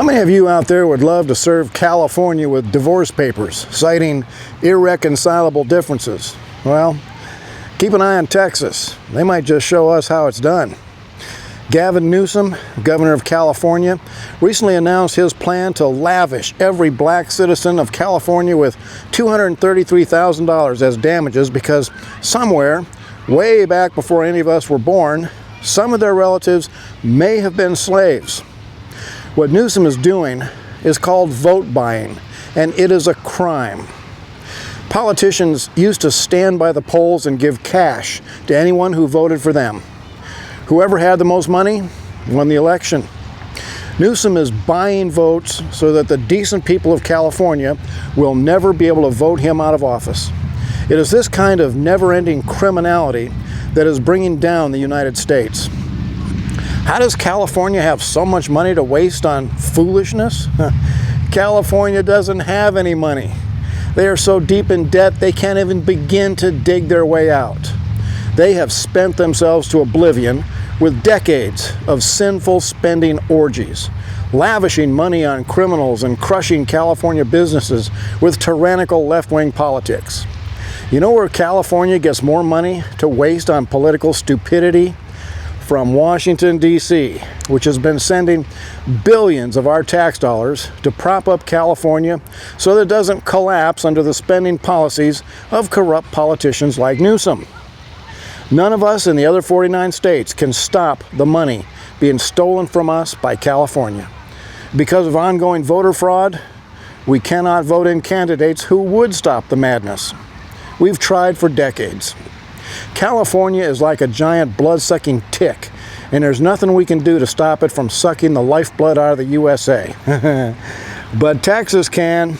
How many of you out there would love to serve California with divorce papers, citing irreconcilable differences? Well, keep an eye on Texas. They might just show us how it's done. Gavin Newsom, governor of California, recently announced his plan to lavish every black citizen of California with $233,000 as damages because somewhere, way back before any of us were born, some of their relatives may have been slaves. What Newsom is doing is called vote buying, and it is a crime. Politicians used to stand by the polls and give cash to anyone who voted for them. Whoever had the most money won the election. Newsom is buying votes so that the decent people of California will never be able to vote him out of office. It is this kind of never-ending criminality that is bringing down the United States. How does California have so much money to waste on foolishness? California doesn't have any money. They are so deep in debt they can't even begin to dig their way out. They have spent themselves to oblivion with decades of sinful spending orgies, lavishing money on criminals and crushing California businesses with tyrannical left-wing politics. You know where California gets more money to waste on political stupidity? From Washington, D.C., which has been sending billions of our tax dollars to prop up California so that it doesn't collapse under the spending policies of corrupt politicians like Newsom. None of us in the other 49 states can stop the money being stolen from us by California. Because of ongoing voter fraud, we cannot vote in candidates who would stop the madness. We've tried for decades. California is like a giant blood-sucking tick, and there's nothing we can do to stop it from sucking the lifeblood out of the USA. But Texas can.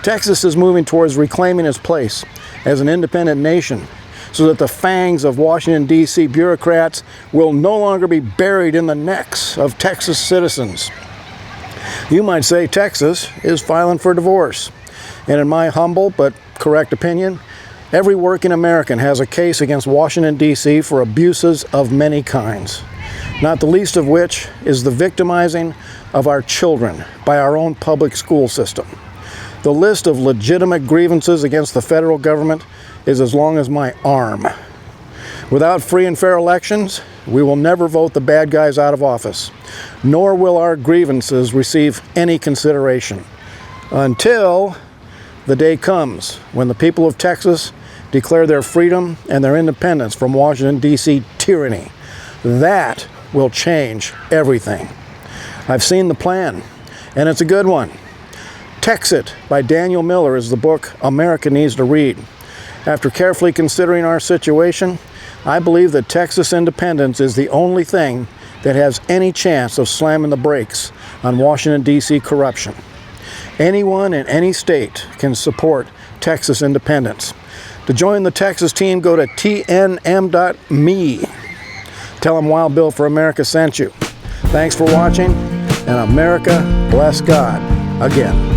Texas is moving towards reclaiming its place as an independent nation so that the fangs of Washington, D.C. bureaucrats will no longer be buried in the necks of Texas citizens. You might say Texas is filing for divorce, and in my humble but correct opinion, every working American has a case against Washington, D.C. for abuses of many kinds, not the least of which is the victimizing of our children by our own public school system. The list of legitimate grievances against the federal government is as long as my arm. Without free and fair elections, we will never vote the bad guys out of office, nor will our grievances receive any consideration until the day comes when the people of Texas declare their freedom and their independence from Washington, D.C. tyranny. That will change everything. I've seen the plan, and it's a good one. Texit by Daniel Miller is the book America needs to read. After carefully considering our situation, I believe that Texas independence is the only thing that has any chance of slamming the brakes on Washington, D.C. corruption. Anyone in any state can support Texas independence. To join the Texas team, go to tnm.me. Tell them Wild Bill for America sent you. Thanks for watching, and America bless God again.